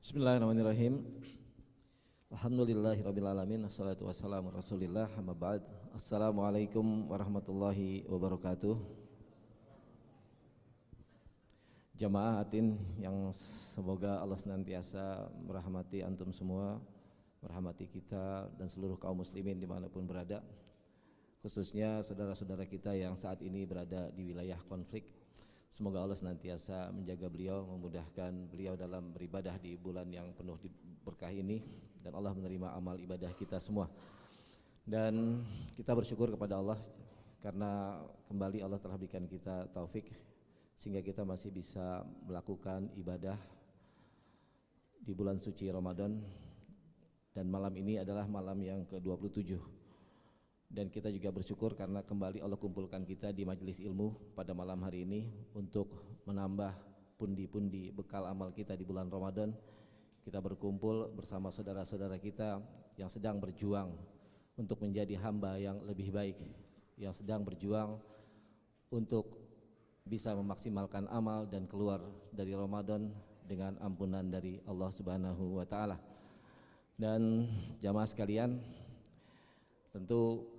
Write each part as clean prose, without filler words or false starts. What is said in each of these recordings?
Bismillahirrahmanirrahim. Alhamdulillahirrabbilalamin. Assalatu wassalamu rasulillah. Amma ba'd. Assalamualaikum warahmatullahi wabarakatuh. Jamaah Atin yang semoga Allah senantiasa merahmati antum semua, merahmati kita dan seluruh kaum muslimin dimanapun berada, khususnya saudara-saudara kita yang saat ini berada di wilayah konflik. Semoga Allah senantiasa menjaga beliau, memudahkan beliau dalam beribadah di bulan yang penuh berkah ini, dan Allah menerima amal ibadah kita semua. Dan kita bersyukur kepada Allah karena kembali Allah telah berikan kita taufik sehingga kita masih bisa melakukan ibadah di bulan suci Ramadan, dan malam ini adalah malam yang ke-27. Dan kita juga bersyukur karena kembali Allah kumpulkan kita di majelis ilmu pada malam hari ini untuk menambah pundi-pundi bekal amal kita di bulan Ramadan. Kita berkumpul bersama saudara-saudara kita yang sedang berjuang untuk menjadi hamba yang lebih baik, yang sedang berjuang untuk bisa memaksimalkan amal dan keluar dari Ramadan dengan ampunan dari Allah Subhanahu wa taala. Dan jamaah sekalian, tentu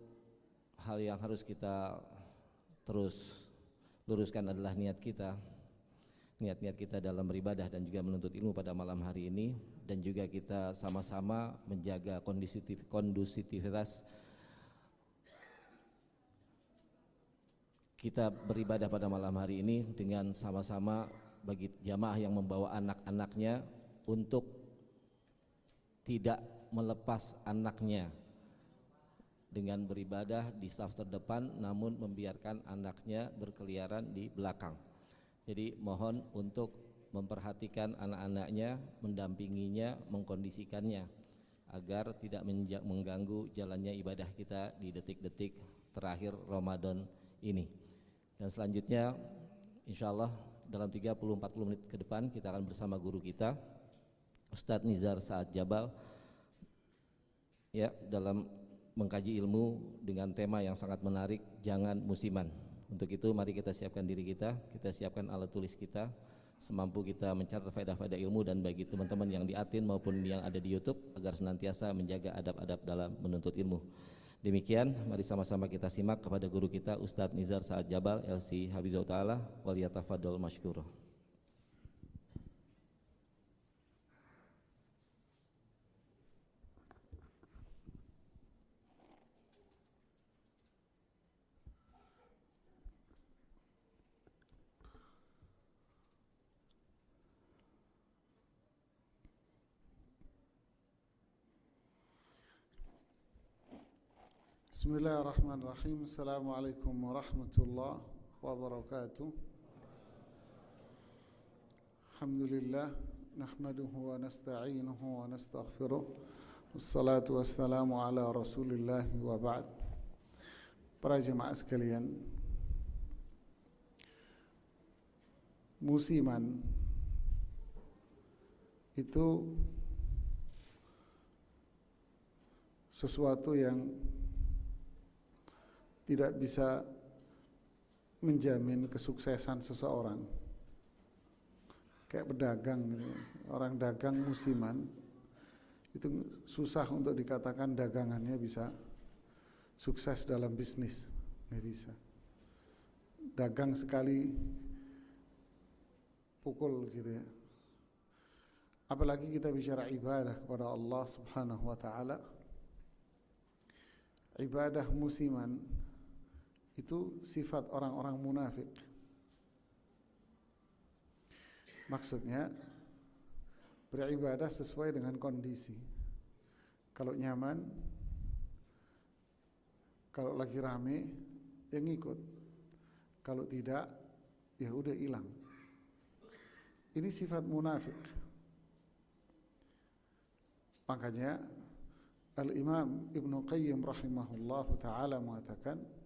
hal yang harus kita terus luruskan adalah niat kita dalam beribadah dan juga menuntut ilmu pada malam hari ini, dan juga kita sama-sama menjaga kondusivitas kita beribadah pada malam hari ini dengan sama-sama bagi jamaah yang membawa anak-anaknya untuk tidak melepas anaknya dengan beribadah di saf terdepan, namun membiarkan anaknya berkeliaran di belakang. Jadi mohon untuk memperhatikan anak-anaknya, mendampinginya, mengkondisikannya agar tidak mengganggu jalannya ibadah kita di detik-detik terakhir Ramadan ini. Dan selanjutnya insyaallah dalam 30-40 menit ke depan kita akan bersama guru kita Ustadz Nizar Saad Jabal ya, dalam mengkaji ilmu dengan tema yang sangat menarik, jangan musiman. Untuk itu mari kita siapkan diri kita siapkan alat tulis kita, semampu kita mencatat faedah-faedah ilmu, dan bagi teman-teman yang di Atin maupun yang ada di YouTube agar senantiasa menjaga adab-adab dalam menuntut ilmu. Demikian, mari sama-sama kita simak kepada guru kita Ustadz Nizar Saad Jabal LC Hafizahullah Ta'ala, waliyatafadol masykurah. Bismillahirrahmanirrahim. Assalamualaikum warahmatullahi wabarakatuh. Alhamdulillah, nahmaduhu wa nasta'inuhu wa nastaghfiruh. Wassalatu wassalamu ala Rasulillah wa ba'd. Para jemaah sekalian, musiman itu sesuatu yang tidak bisa menjamin kesuksesan seseorang. Kayak pedagang gitu. Orang dagang musiman itu susah untuk dikatakan dagangannya bisa sukses dalam bisnis, nggak bisa. Dagang sekali pukul gitu ya. Apalagi kita bicara ibadah kepada Allah Subhanahu wa taala. Ibadah musiman itu sifat orang-orang munafik. Maksudnya beribadah sesuai dengan kondisi. Kalau nyaman, kalau lagi rame, ya ngikut. Kalau tidak, ya udah hilang. Ini sifat munafik. Makanya Al-Imam Ibnu Qayyim rahimahullahu ta'ala mengatakan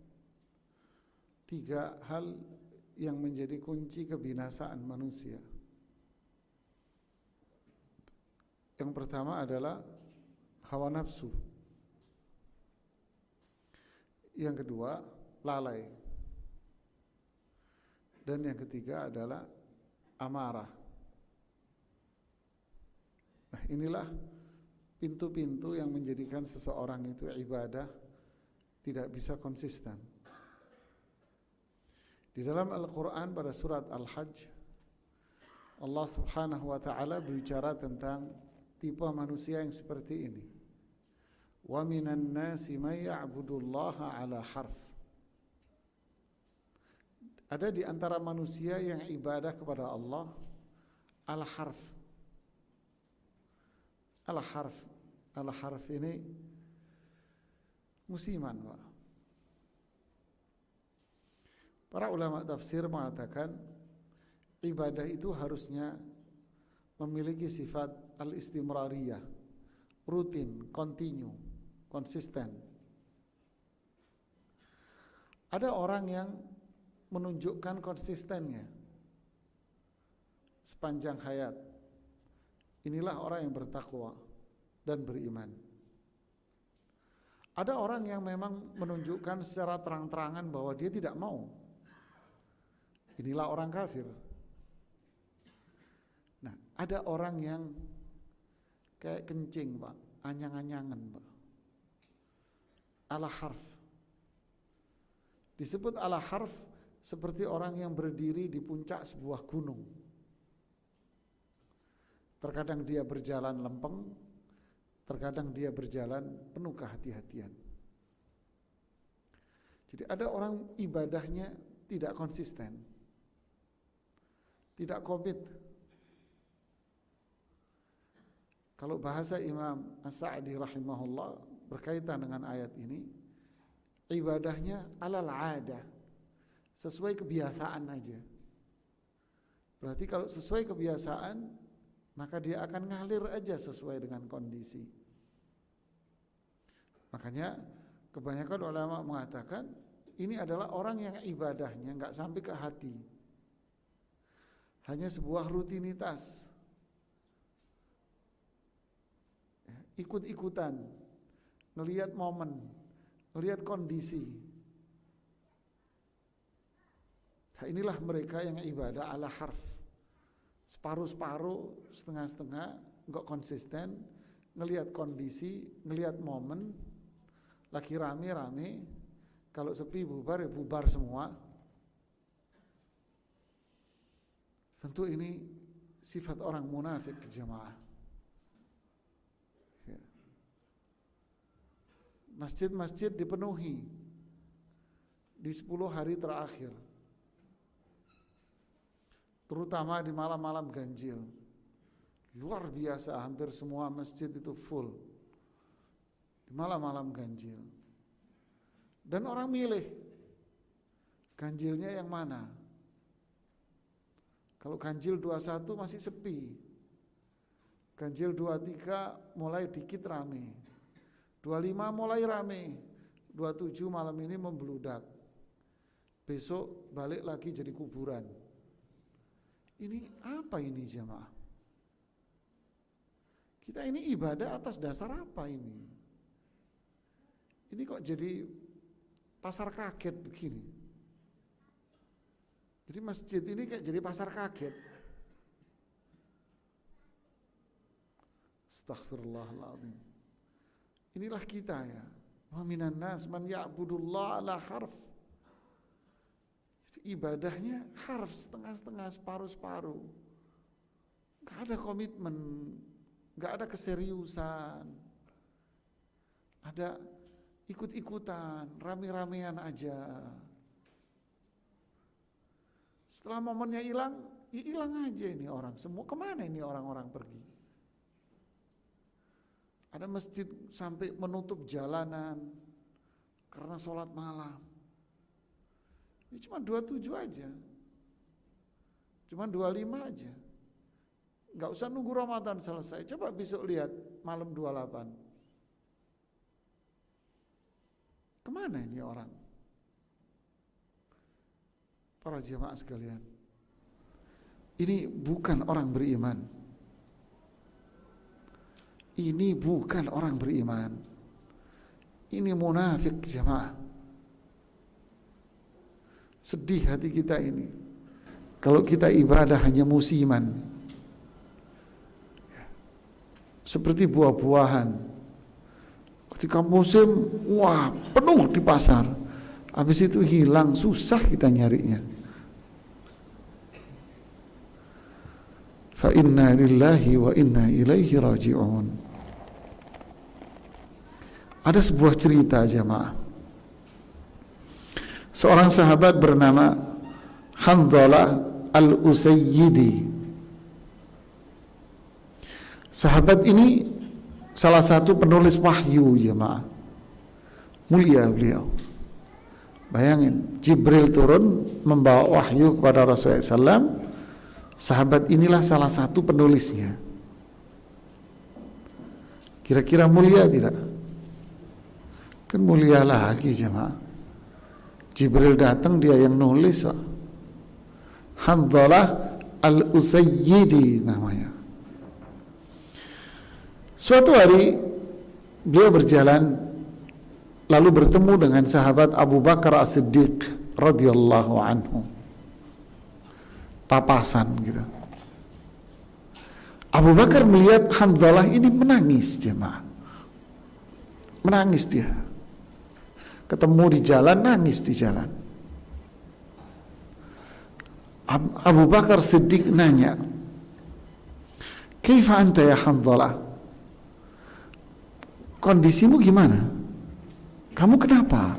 3 hal yang menjadi kunci kebinasaan manusia. Yang pertama adalah hawa nafsu. Yang kedua, lalai. Dan yang ketiga adalah amarah. Inilah pintu-pintu yang menjadikan seseorang itu ibadah tidak bisa konsisten. Di dalam Al-Quran pada surat Al-Hajj, Allah subhanahu wa ta'ala berbicara tentang tipe manusia yang seperti ini. Wa minan nasi may ya'budullaha ala harf. Ada di antara manusia yang ibadah kepada Allah ala harf. Ala harf. Ala harf ini musiman, Pak. Para ulama tafsir mengatakan ibadah itu harusnya memiliki sifat al-istimrariyah, rutin, kontinu, konsisten. Ada orang yang menunjukkan konsistennya sepanjang hayat. Inilah orang yang bertakwa dan beriman. Ada orang yang memang menunjukkan secara terang-terangan bahwa dia tidak mau. Inilah orang kafir. Nah, ada orang yang kayak kencing, Pak, anyang-anyangan, Pak. Ala harf. Disebut ala harf seperti orang yang berdiri di puncak sebuah gunung. Terkadang dia berjalan lempeng, terkadang dia berjalan penuh kehati-hatian. Jadi ada orang ibadahnya tidak konsisten, tidak komit. Kalau bahasa Imam As-Sa'di rahimahullah berkaitan dengan ayat ini, ibadahnya alal adah, sesuai kebiasaan aja. Berarti kalau sesuai kebiasaan, maka dia akan ngalir aja sesuai dengan kondisi. Makanya kebanyakan ulama mengatakan ini adalah orang yang ibadahnya nggak sampai ke hati, hanya sebuah rutinitas, ikut-ikutan, ngelihat momen, ngelihat kondisi. Nah, inilah mereka yang ibadah ala harf, separuh-separuh, setengah-setengah, nggak konsisten, ngelihat kondisi, ngelihat momen, lagi rame-rame, kalau sepi bubar ya bubar semua. Tentu ini sifat orang munafik jemaah. Ya. Masjid-masjid dipenuhi di 10 hari terakhir, terutama di malam-malam ganjil. Luar biasa, hampir semua masjid itu full di malam-malam ganjil. Dan orang milih ganjilnya yang mana. Kalau ganjil 21 masih sepi, ganjil 23 mulai dikit rame, 25 mulai rame, 27 malam ini membludak, besok balik lagi jadi kuburan. Ini apa ini jemaah? Kita ini ibadah atas dasar apa ini? Ini kok jadi pasar kaget begini? Jadi masjid ini kayak jadi pasar kaget. Astaghfirullahaladzim. Inilah kita ya. Wa minan nas man ya'budullah ala harf. Jadi ibadahnya harf, setengah-setengah, separuh-separuh. Gak ada komitmen, gak ada keseriusan. Ada ikut-ikutan, rame-ramean aja. Setelah momennya hilang, ya hilang aja ini orang. Semua kemana ini orang-orang pergi? Ada masjid sampai menutup jalanan karena sholat malam. Ini cuma 27 aja, cuma 25 aja. Nggak usah nunggu Ramadan selesai. Coba besok lihat malam 28. Kemana ini orang? Para jemaah sekalian, ini bukan orang beriman. Ini bukan orang beriman. Ini munafik jemaah. Sedih hati kita ini kalau kita ibadah hanya musiman. seperti buah-buahan. Ketika musim, wah penuh di pasar. Habis itu hilang, susah kita nyarinya. Fa inna lillahi wa inna ilaihi raji'un. Ada sebuah cerita jamaah. Seorang sahabat bernama Handhalah al-Usayyidi. Sahabat ini salah satu penulis wahyu jemaah. Mulia beliau. Bayangin, Jibril turun membawa wahyu kepada Rasulullah SAW. Sahabat inilah salah satu penulisnya. Kira-kira mulia tidak? Kan mulia lagi jemaah. Jibril datang, dia yang nulis. Handhalah al-Usayyidi namanya. Suatu hari beliau berjalan lalu bertemu dengan sahabat Abu Bakar As-Siddiq radhiyallahu anhu. Papasan gitu. Abu Bakar melihat Handhalah ini menangis jemaah. Menangis dia. Ketemu di jalan, nangis di jalan. Abu Bakar Siddiq nanya, "Kaifa anta ya Handhalah? Kondisimu gimana? Kamu kenapa?"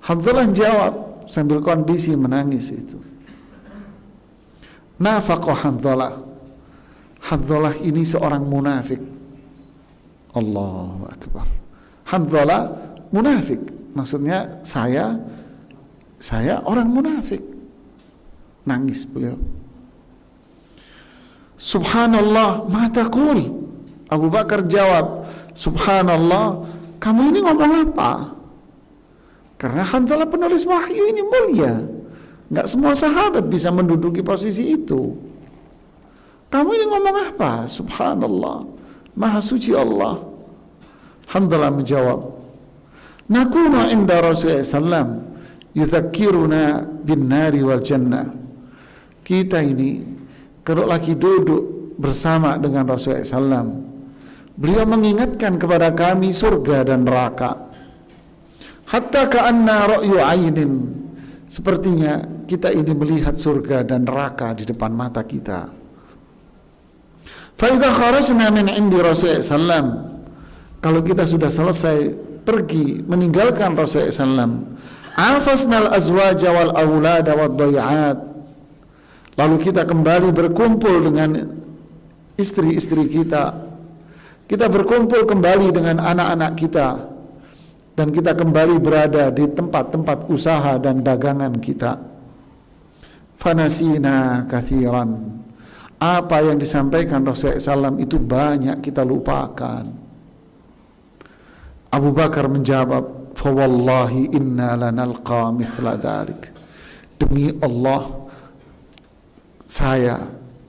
Handhalah jawab sambil kondisi menangis itu. Nafaqa Handhalah. Handhalah ini seorang munafik. Allahu Akbar. Handhalah munafik. Maksudnya saya orang munafik. Nangis beliau. Subhanallah, ma taqul? Abu Bakar jawab, Subhanallah, kamu ini ngomong apa? Karena Handhalah penulis wahyu ini mulia. Enggak semua sahabat bisa menduduki posisi itu. Kamu ini ngomong apa? Subhanallah, Maha suci Allah. Handhalah menjawab, nakunu inda Rasulullah SAW yudzakkiruna bin nari wal jannah. Kita ini kalau lagi duduk bersama dengan Rasulullah SAW, beliau mengingatkan kepada kami surga dan neraka. Hatta ka'anna ra'yu ainin. Sepertinya kita ini melihat surga dan neraka di depan mata kita. Fa idza kharajna min 'indi Rasulullah SAW, kalau kita sudah selesai pergi meninggalkan Rasulullah SAW, afasnal azwaja wal aulada wad dhai'at. Lalu kita kembali berkumpul dengan istri-istri kita. Kita berkumpul kembali dengan anak-anak kita. Dan kita kembali berada di tempat-tempat usaha dan dagangan kita. Fanasina kathiran. Apa yang disampaikan Rasulullah SAW itu banyak kita lupakan. Abu Bakar menjawab, fawallahi inna lanalqa mithla dhalik. Demi Allah, saya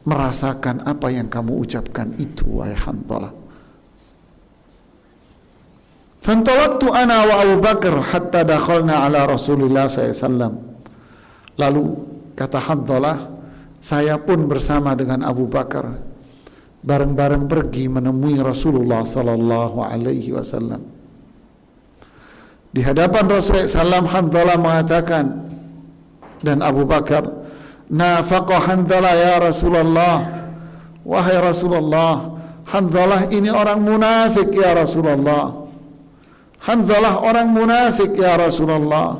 merasakan apa yang kamu ucapkan itu, wahai Handhalah. Fantalaqtu ana wa Abu Bakar hatta dakhalna ala Rasulillah SAW. Lalu kata Handhalah, saya pun bersama dengan Abu Bakar bareng-bareng pergi menemui Rasulullah sallallahu alaihi wasallam. Di hadapan Rasulullah SAW, Handhalah mengatakan, dan Abu Bakar, nafaqa Handhalah ya Rasulullah. Wahai Rasulullah, Handhalah ini orang munafik ya Rasulullah. Handhalah orang munafik ya Rasulullah.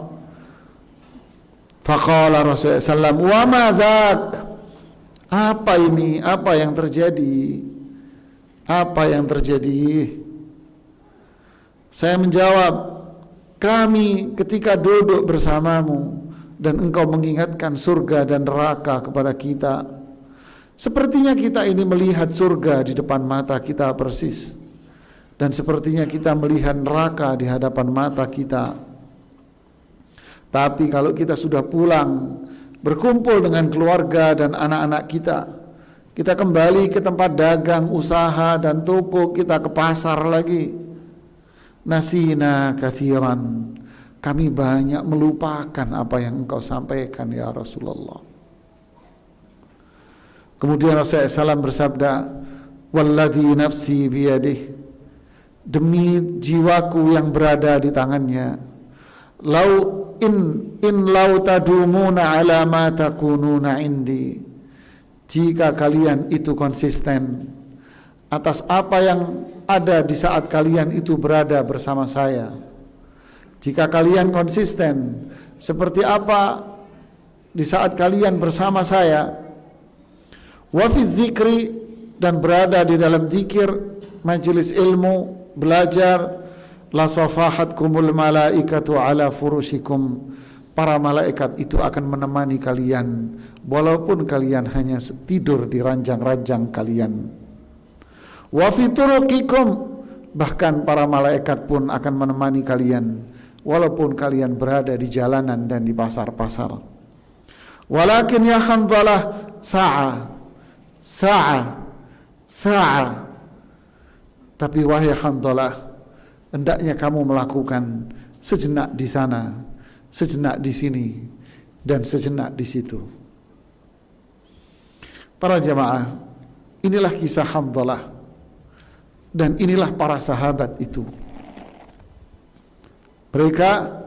Faqala Rasulullah SAW, wa ma dzak? Apa ini? Apa yang terjadi? Apa yang terjadi? Saya menjawab, kami ketika duduk bersamamu dan engkau mengingatkan surga dan neraka kepada kita, sepertinya kita ini melihat surga di depan mata kita persis, dan sepertinya kita melihat neraka di hadapan mata kita. Tapi kalau kita sudah pulang, berkumpul dengan keluarga dan anak-anak kita, kita kembali ke tempat dagang, usaha dan toko, kita ke pasar lagi, nasina kathiran, kami banyak melupakan apa yang engkau sampaikan ya Rasulullah. Kemudian Rasulullah SAW bersabda, walladzi nafsi biyadih, demi jiwaku yang berada di tangannya, lau in lau tadumuna ala ma takununa indi, jika kalian itu konsisten atas apa yang ada di saat kalian itu berada bersama saya, jika kalian konsisten seperti apa di saat kalian bersama saya, wa fi dzikri, dan berada di dalam zikir, majelis ilmu, belajar, la safahatkumul malaikatu ala furushikum, para malaikat itu akan menemani kalian walaupun kalian hanya tidur di ranjang-ranjang kalian. Wa fi turuqikum, bahkan para malaikat pun akan menemani kalian walaupun kalian berada di jalanan dan di pasar-pasar. Walakin ya Hanzalah, sa'a, tapi wahai Hanzalah, hendaknya kamu melakukan sejenak di sana, sejenak di sini, dan sejenak di situ. Para jamaah, inilah kisah Hanzalah, dan inilah para sahabat itu. Mereka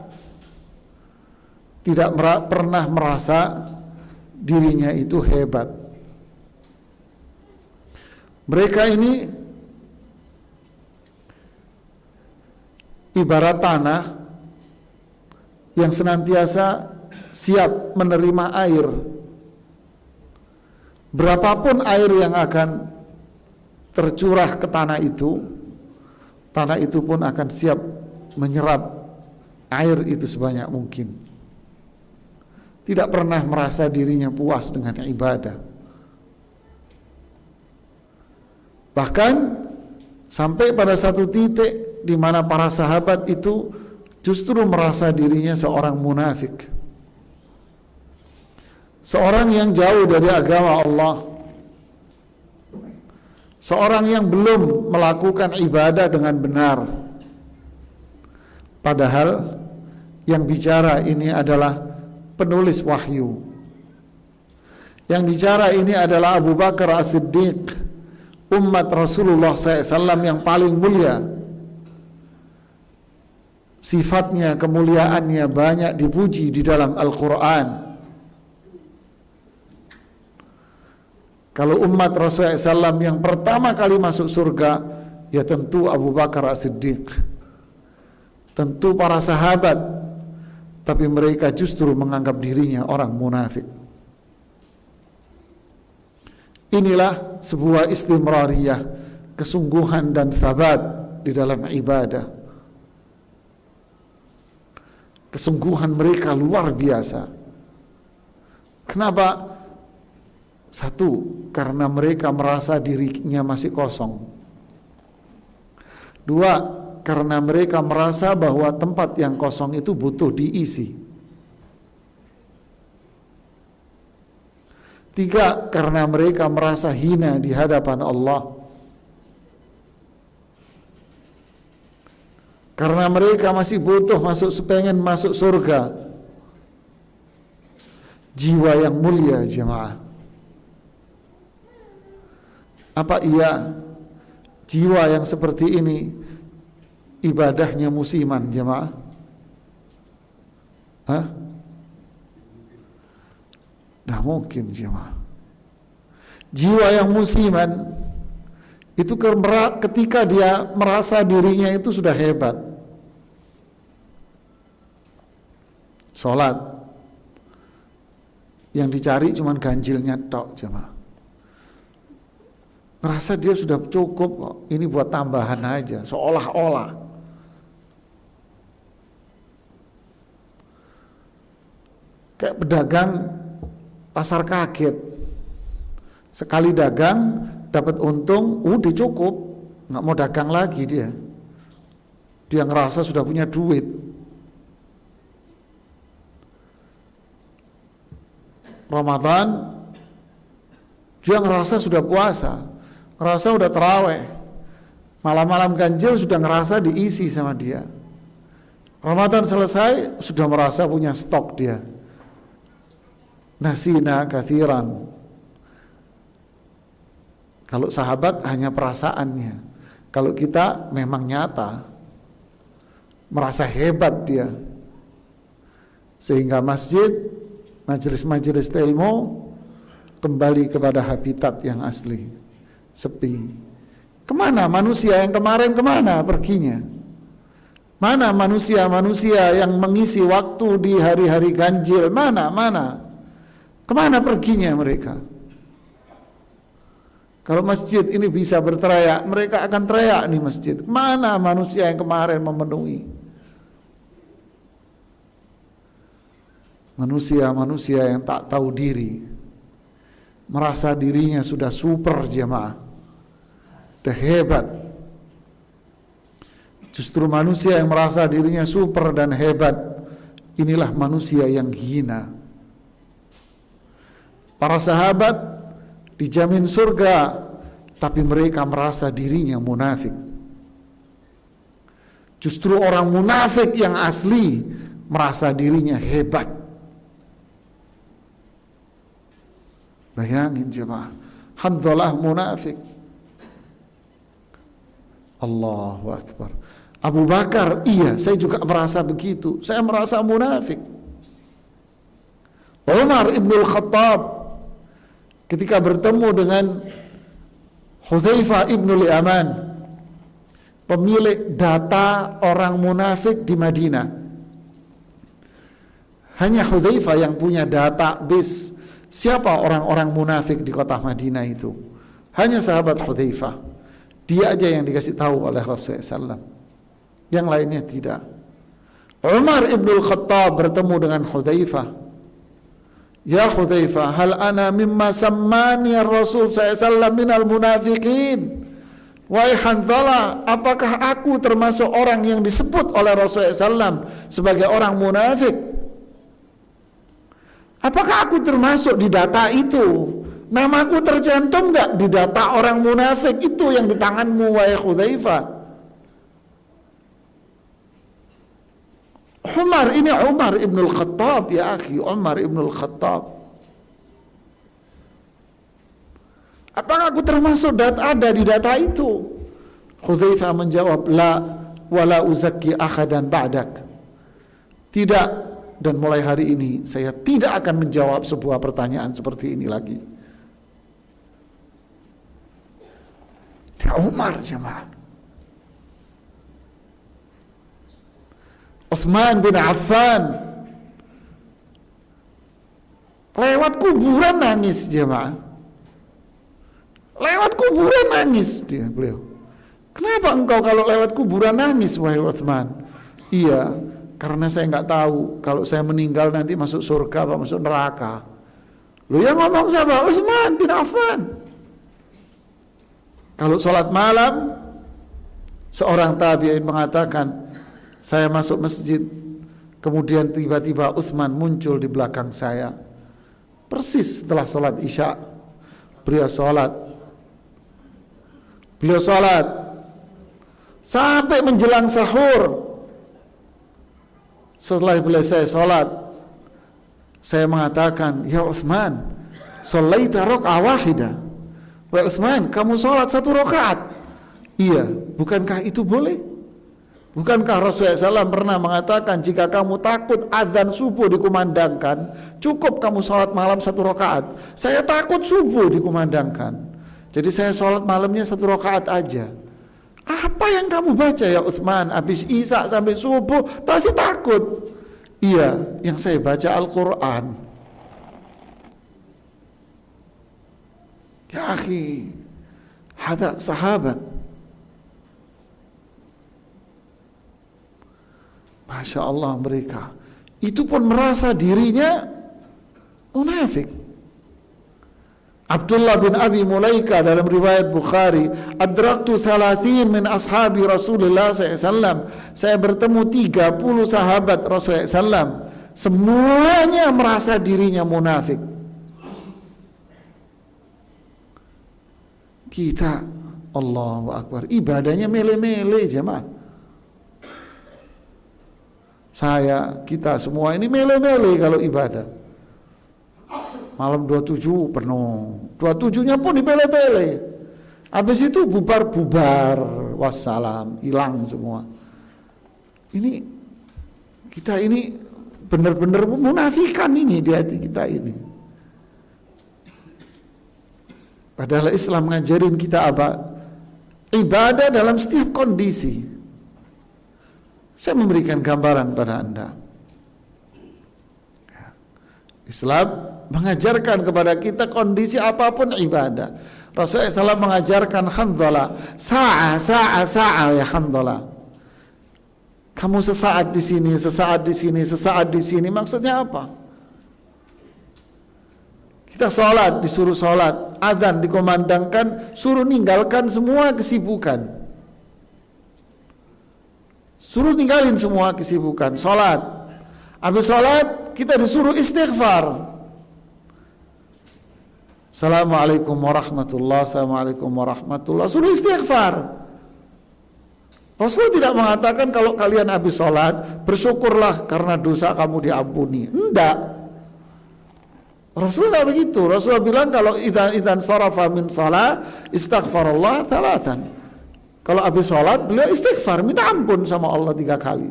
tidak pernah merasa dirinya itu hebat. Mereka ini ibarat tanah yang senantiasa siap menerima air. Berapapun air yang akan tercurah ke tanah itu pun akan siap menyerap air itu sebanyak mungkin. Tidak pernah merasa dirinya puas dengan ibadah. Bahkan sampai pada satu titik di mana para sahabat itu justru merasa dirinya seorang munafik, seorang yang jauh dari agama Allah, seorang yang belum melakukan ibadah dengan benar. Padahal yang bicara ini adalah penulis wahyu. Yang bicara ini adalah Abu Bakar As-Siddiq, umat Rasulullah SAW yang paling mulia. Sifatnya, kemuliaannya banyak dipuji di dalam Al-Quran. Kalau umat Rasulullah SAW yang pertama kali masuk surga, ya tentu Abu Bakar As-Siddiq, tentu para sahabat. Tapi mereka justru menganggap dirinya orang munafik. Inilah sebuah istimrariyah, kesungguhan dan sabat di dalam ibadah. Kesungguhan mereka luar biasa. Kenapa? Satu, karena mereka merasa dirinya masih kosong. Dua, karena mereka merasa bahwa tempat yang kosong itu butuh diisi. Tiga, karena mereka merasa hina di hadapan Allah. Karena mereka masih butuh pengen masuk surga. Jiwa yang mulia jemaah. Apa iya jiwa yang seperti ini ibadahnya musiman jemaah? Nah mungkin jemaah. Jiwa yang musiman itu ketika dia merasa dirinya itu sudah hebat. Sholat yang dicari cuman ganjilnya tok jemaah. Ngerasa dia sudah cukup kok, ini buat tambahan aja, seolah-olah. Kayak pedagang pasar kaget, sekali dagang dapat untung, udah cukup, nggak mau dagang lagi dia. Dia ngerasa sudah punya duit. Ramadan, dia ngerasa sudah puasa, ngerasa udah terawih, malam-malam ganjil sudah ngerasa diisi sama dia. Ramadan selesai, sudah merasa punya stok dia. Nasina kathiran, Kalau sahabat hanya perasaannya. Kalau kita memang nyata, merasa hebat dia. Sehingga masjid, majelis-majelis ilmu kembali kepada habitat yang asli, sepi. Kemana manusia yang kemarin kemana perginya? Mana manusia-manusia yang mengisi waktu di hari-hari ganjil? Mana? Kemana perginya mereka? Kalau masjid ini bisa berteriak, mereka akan teriak nih masjid. Mana manusia yang kemarin memenuhi? Manusia-manusia yang tak tahu diri, merasa dirinya sudah super jemaah, sudah hebat. Justru manusia yang merasa dirinya super dan hebat, inilah manusia yang hina. Para sahabat dijamin surga, tapi mereka merasa dirinya munafik. Justru orang munafik yang asli merasa dirinya hebat. Bayangin jemaah, Hanzalah munafik. Allahu Akbar. Abu Bakar, iya, saya juga merasa begitu. Saya merasa munafik. Umar ibnul Khattab ketika bertemu dengan Hudzaifah ibnul Yaman, pemilik data orang munafik di Madinah. Hanya Hudzaifah yang punya database siapa orang-orang munafik di kota Madinah itu. Hanya sahabat Hudzaifah. Dia aja yang dikasih tahu oleh Rasulullah SAW. Yang lainnya tidak. Umar ibnul Khattab bertemu dengan Hudzaifah. Ya Hudzaifah, hal ana mimma sammani Rasul SAW minal munafiqin. Wahai Hanzalah, apakah aku termasuk orang yang disebut oleh Rasulullah SAW sebagai orang munafik? Apakah aku termasuk di data itu? Namaku tercantum enggak di data orang munafik itu yang di tanganmu, wahai Hudzaifah? Umar ibnul Khattab, ya akhi, Umar ibnul Khattab. Apakah aku termasuk ada di data itu? Hudzaifah menjawab, la wala uzakki ahadan ba'dak. Tidak, dan mulai hari ini saya tidak akan menjawab sebuah pertanyaan seperti ini lagi. Ya Umar jemaah. Utsman bin Affan lewat kuburan nangis jemaah. Lewat kuburan nangis beliau. Kenapa engkau kalau lewat kuburan nangis wahai Utsman? Iya, karena saya nggak tahu kalau saya meninggal nanti masuk surga apa masuk neraka. Lu yang ngomong siapa? Utsman bin Affan. Kalau sholat malam, seorang tabi'in mengatakan, saya masuk masjid, kemudian tiba-tiba Utsman muncul di belakang saya. Persis setelah sholat isya, beliau sholat sampai menjelang sahur. Setelah beliau saya sholat, saya mengatakan, ya Utsman, sholaita raka'ah wahidah. Wahai Utsman, kamu sholat 1 rakaat. Iya, bukankah itu boleh? Bukankah Rasulullah SAW pernah mengatakan jika kamu takut azan subuh dikumandangkan, cukup kamu sholat malam 1 rakaat. Saya takut subuh dikumandangkan, jadi saya sholat malamnya 1 rakaat aja. Apa yang kamu baca ya Utsman? Habis isya sampai subuh, masih takut? Iya, yang saya baca Al-Quran. Ya akhi, hada sahabat. Masya Allah, mereka itu pun merasa dirinya munafik. Abdullah bin Abi Mulaika dalam riwayat Bukhari, adraktu 30 min ashabi Rasulullah SAW. Saya bertemu 30 sahabat Rasulullah SAW. Semuanya merasa dirinya munafik. Kita, Allahu Akbar, ibadahnya mele-mele jemaah. Kita semua ini mele-mele kalau ibadah. Malam 27 penuh, 27-nya pun dipele-pele. Habis itu bubar-bubar, wassalam, hilang semua. Ini kita ini benar-benar memunafikan ini di hati kita ini. Padahal Islam ngajarin kita apa? Ibadah dalam setiap kondisi. Saya memberikan gambaran pada Anda. Islam mengajarkan kepada kita kondisi apapun ibadah. Rasulullah SAW mengajarkan Handhalah, sa'a ya Handhalah. Kamu sesaat di sini, sesaat di sini, sesaat di sini. Maksudnya apa? Kita sholat, disuruh sholat, azan dikumandangkan, suruh ninggalkan semua kesibukan. Suruh tinggalin semua kesibukan, sholat. Habis sholat, kita disuruh istighfar. Assalamualaikum warahmatullahi wabarakatuh. Suruh istighfar. Rasulullah tidak mengatakan kalau kalian habis sholat, bersyukurlah karena dosa kamu diampuni. Enggak. Rasulullah begitu. Rasulullah bilang kalau idzan sarafa min shalah istaghfarallah thalathan. Kalau habis sholat beliau istighfar, minta ampun sama Allah 3 kali.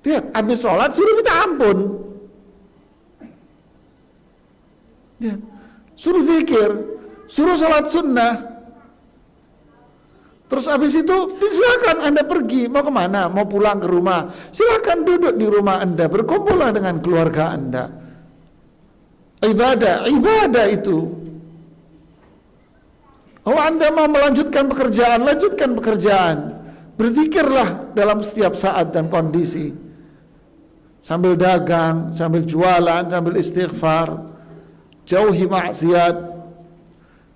Lihat, habis sholat suruh minta ampun. Lihat, suruh zikir, suruh sholat sunnah. Terus habis itu silakan Anda pergi, mau kemana? Mau pulang ke rumah, silakan duduk di rumah Anda, berkumpullah dengan keluarga Anda. Ibadah itu. Oh, Anda mau melanjutkan pekerjaan, lanjutkan pekerjaan. Berzikirlah dalam setiap saat dan kondisi. Sambil dagang, sambil jualan, sambil istighfar. Jauhi maksiat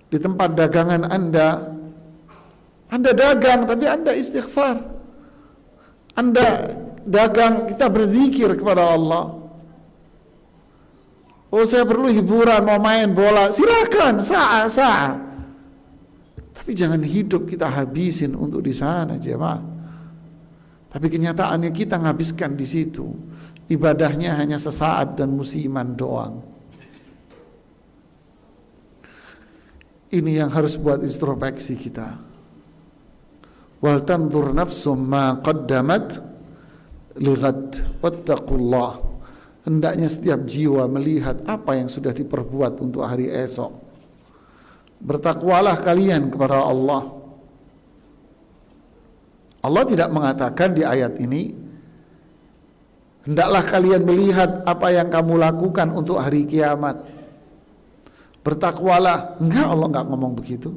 di tempat dagangan Anda. Anda dagang tapi Anda istighfar. Anda dagang, kita berzikir kepada Allah. Oh, saya perlu hiburan, mau main bola, silakan, sa'a. Tapi jangan hidup kita habisin untuk di sana, jemaah. Tapi kenyataannya kita nghabiskan di situ. Ibadahnya hanya sesaat dan musiman doang. Ini yang harus buat introspeksi kita. Wal tanzur nafsum ma qaddamat lighad wattaqullah. Hendaknya setiap jiwa melihat apa yang sudah diperbuat untuk hari esok. Bertakwalah kalian kepada Allah. Allah tidak mengatakan di ayat ini, hendaklah kalian melihat apa yang kamu lakukan untuk hari kiamat. Bertakwalah. Enggak, Allah enggak ngomong begitu.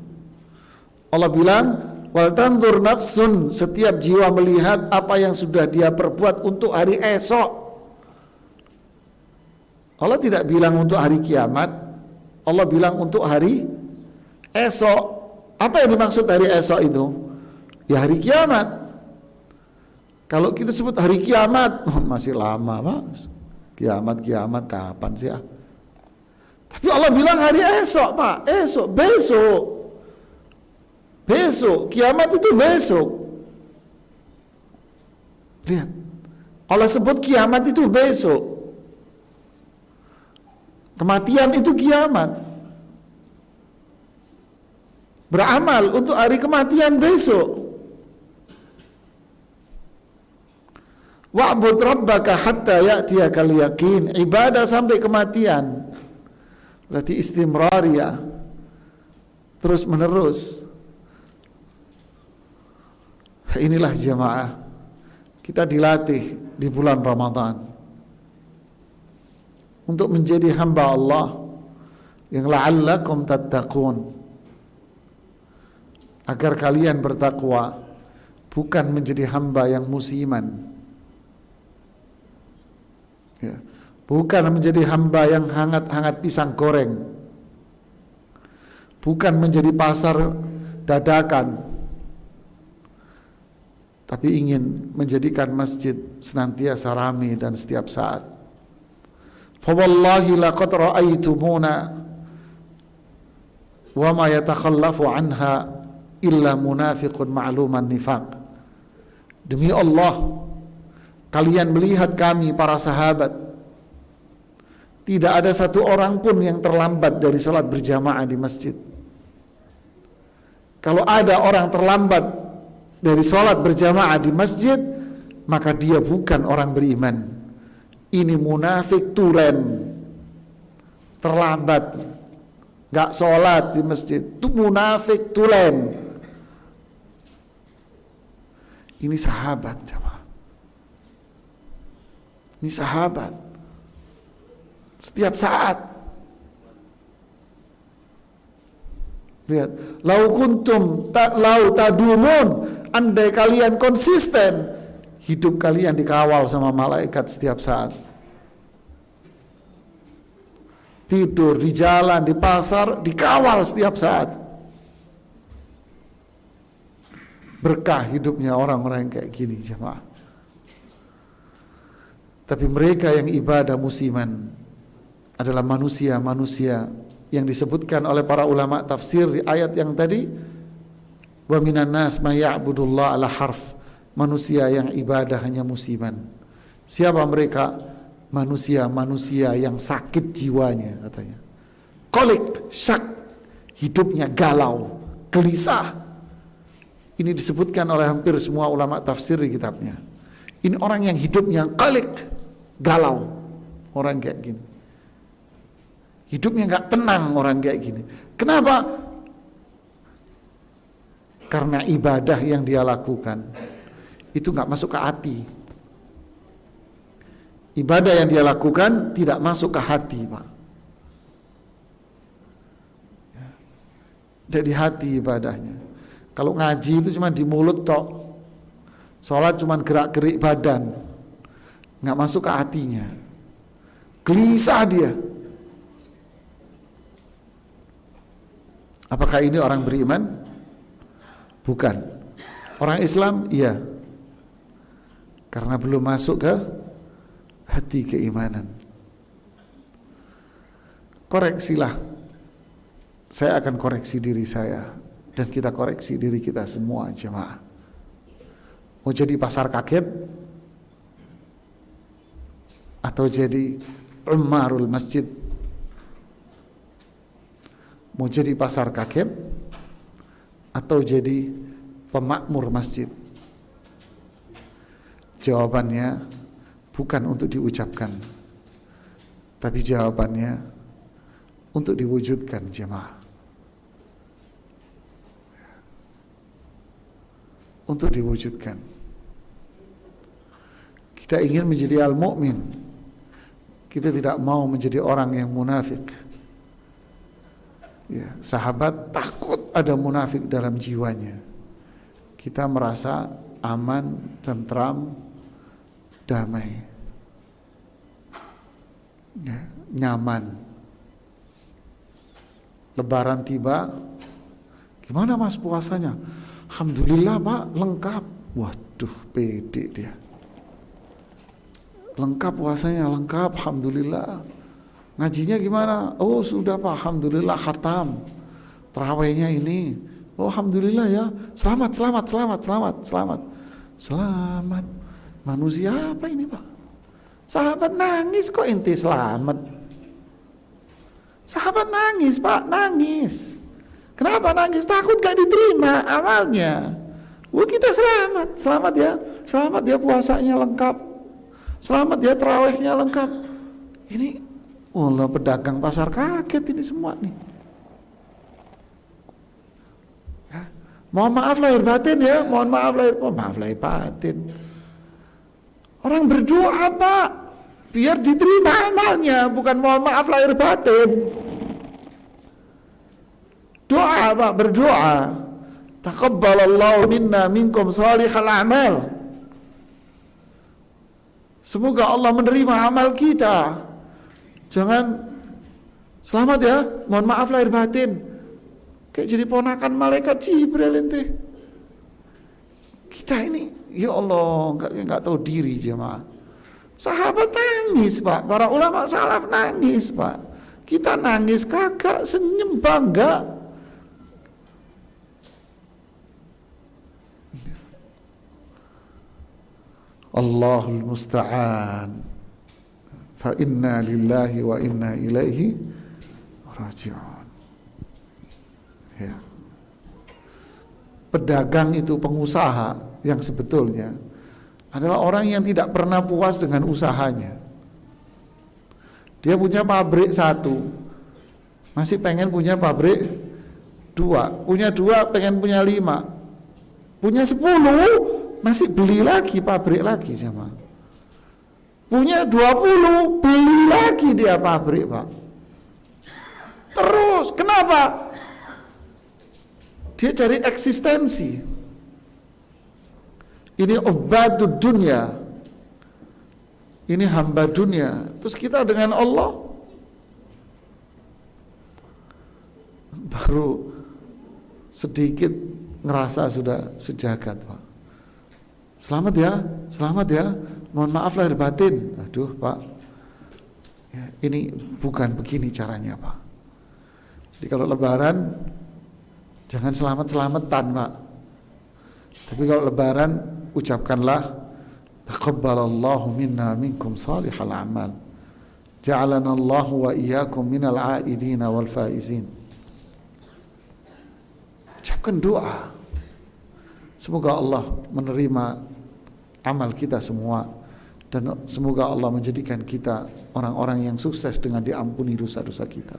Allah bilang, wal tanzur nafsun, setiap jiwa melihat apa yang sudah dia perbuat untuk hari esok. Allah tidak bilang untuk hari kiamat, Allah bilang untuk hari esok. Apa yang dimaksud hari esok itu? Ya hari kiamat. Kalau kita sebut hari kiamat, masih lama, Pak. Kiamat kapan sih? Tapi Allah bilang hari esok, Pak. Besok, kiamat itu besok. Lihat, Allah sebut kiamat itu besok. Kematian itu kiamat. Beramal untuk hari kematian besok. Wa'bud rabbaka hatta ya'tiyakal yaqin. Ibadah sampai kematian. Berarti istimrariyah. Terus menerus. Inilah jemaah, kita dilatih di bulan Ramadan untuk menjadi hamba Allah yang la'allakum tattaqun, agar kalian bertakwa, bukan menjadi hamba yang musiman, ya, bukan menjadi hamba yang hangat-hangat pisang goreng, bukan menjadi pasar dadakan, tapi ingin menjadikan masjid senantiasa ramai dan setiap saat. Fa wallahi laqad ra'aytumuna wa ma yatakhallafu anha illa munafiqun ma'luman nifaq. Demi Allah, kalian melihat kami para sahabat, tidak ada satu orang pun yang terlambat dari salat berjamaah di masjid. Kalau ada orang terlambat dari sholat berjamaah di masjid, maka dia bukan orang beriman. Ini munafik tulen, terlambat, gak sholat di masjid, itu munafik tulen. Ini sahabat jamaah. Ini sahabat. Setiap saat. Lihat, lau tadumun, andai kalian konsisten, hidup kalian dikawal sama malaikat setiap saat. Tidur di jalan, di pasar, dikawal setiap saat. Berkah hidupnya orang-orang yang kayak gini jemaah. Tapi mereka yang ibadah musiman adalah manusia-manusia yang disebutkan oleh para ulama tafsir di ayat yang tadi, wa minan nas may ya'budullah ala harf, manusia yang ibadah hanya musiman. Siapa mereka? Manusia-manusia yang sakit jiwanya katanya. Kolik, syak, hidupnya galau, gelisah. Ini disebutkan oleh hampir semua ulama tafsir di kitabnya. Ini orang yang hidupnya kolik, galau, orang kayak gini. Hidupnya gak tenang orang kayak gini. Kenapa? Karena ibadah yang dia lakukan itu gak masuk ke hati. Ibadah yang dia lakukan tidak masuk ke hati, Pak. Jadi hati ibadahnya. Kalau ngaji itu cuma di mulut tok. Sholat cuma gerak-gerik badan. Gak masuk ke hatinya. Gelisah dia. Apakah ini orang beriman? Bukan. Orang Islam? Iya. Karena belum masuk ke hati keimanan. Koreksilah. Saya akan koreksi diri saya, dan kita koreksi diri kita semua jemaah. Mau jadi pasar kaget atau jadi umarul masjid? Mau jadi pasar kaget atau jadi pemakmur masjid? Jawabannya bukan untuk diucapkan, tapi jawabannya untuk diwujudkan jemaah. Untuk diwujudkan. Kita ingin menjadi al-mu'min. Kita tidak mau menjadi orang yang munafik. Ya, sahabat takut ada munafik dalam jiwanya. Kita merasa aman, tentram, damai, ya, nyaman. Lebaran tiba, gimana mas puasanya? Alhamdulillah pak, lengkap. Waduh, pede dia. Lengkap puasanya, lengkap, alhamdulillah. Ngajinya gimana? Oh sudah pak, alhamdulillah khatam. Terawihnya ini, oh alhamdulillah ya. Selamat. Manusia apa ini pak? Sahabat nangis kok inti selamat. Sahabat nangis pak, nangis. Kenapa nangis? Takut gak diterima amalnya. Wah kita selamat ya puasanya lengkap. Selamat ya terawihnya lengkap. Ini Allah pedagang pasar kaget ini semua nih. Ya, mohon maaf lahir batin ya, mohon maaf lahir batin. Orang berdoa pak, biar diterima amalnya, bukan mohon maaf lahir batin. Doa pak, berdoa. Taqabbalallahu minna minkum salihal a'mal. Semoga Allah menerima amal kita. Jangan selamat ya, mohon maaf lahir batin. Kayak jadi ponakan malaikat Jibril ente. Kita ini, ya Allah, nggak tahu diri jemaah. Sahabat nangis pak, para ulama salaf nangis pak. Kita nangis kagak, senyum bangga. Allahul musta'an. Fa inna lillahi wa inna ilaihi raji'un. Ya. pedagang itu, pengusaha yang sebetulnya adalah orang yang tidak pernah puas dengan usahanya. Dia punya pabrik 1, masih pengen punya pabrik 2, punya 2 pengen punya 5, punya 10 masih beli lagi pabrik lagi sama. Punya 20 beli lagi dia pabrik, Pak. Terus kenapa? Dia cari eksistensi. Ini ubadud dunia, ini hamba dunia. Terus kita dengan Allah baru sedikit ngerasa sudah sejagat, Pak. Selamat ya, mohon maaf lahir batin. Aduh, Pak, ya, ini bukan begini caranya, Pak. Jadi kalau lebaran jangan selamat-selamatan, Pak. Tapi kalau lebaran ucapkanlah taqabbalallahu minna minkum salihal a'mal, ja'alana Allahu wa iyyakum minal a'idina wal faizin. Ucapkan doa, semoga Allah menerima amal kita semua, dan semoga Allah menjadikan kita orang-orang yang sukses dengan diampuni dosa-dosa kita.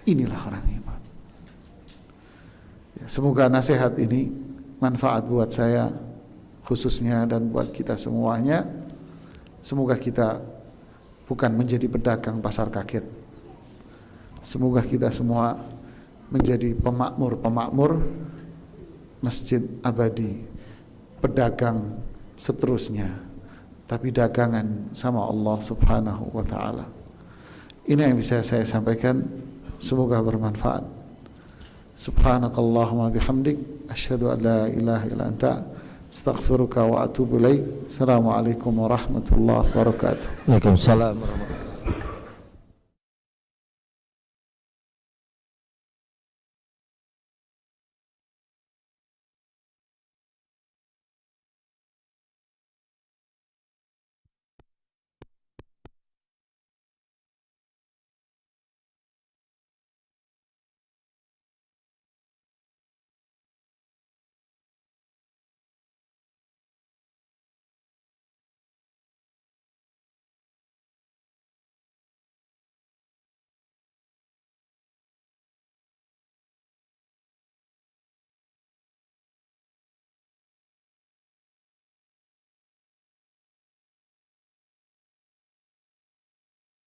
Inilah orang iman. Ya, semoga nasihat ini manfaat buat saya khususnya dan buat kita semuanya. Semoga kita bukan menjadi pedagang pasar kaget. Semoga kita semua menjadi pemakmur masjid abadi, pedagang seterusnya, tapi dagangan sama Allah Subhanahu wa ta'ala. Ini yang bisa saya sampaikan, semoga bermanfaat. Subhanakallahumma bihamdik, asyhadu an la ilaha illa anta, astaghfiruka wa atubu ilaik. Assalamualaikum warahmatullahi wabarakatuh. Waalaikumsalam warahmatullahi wabarakatuh.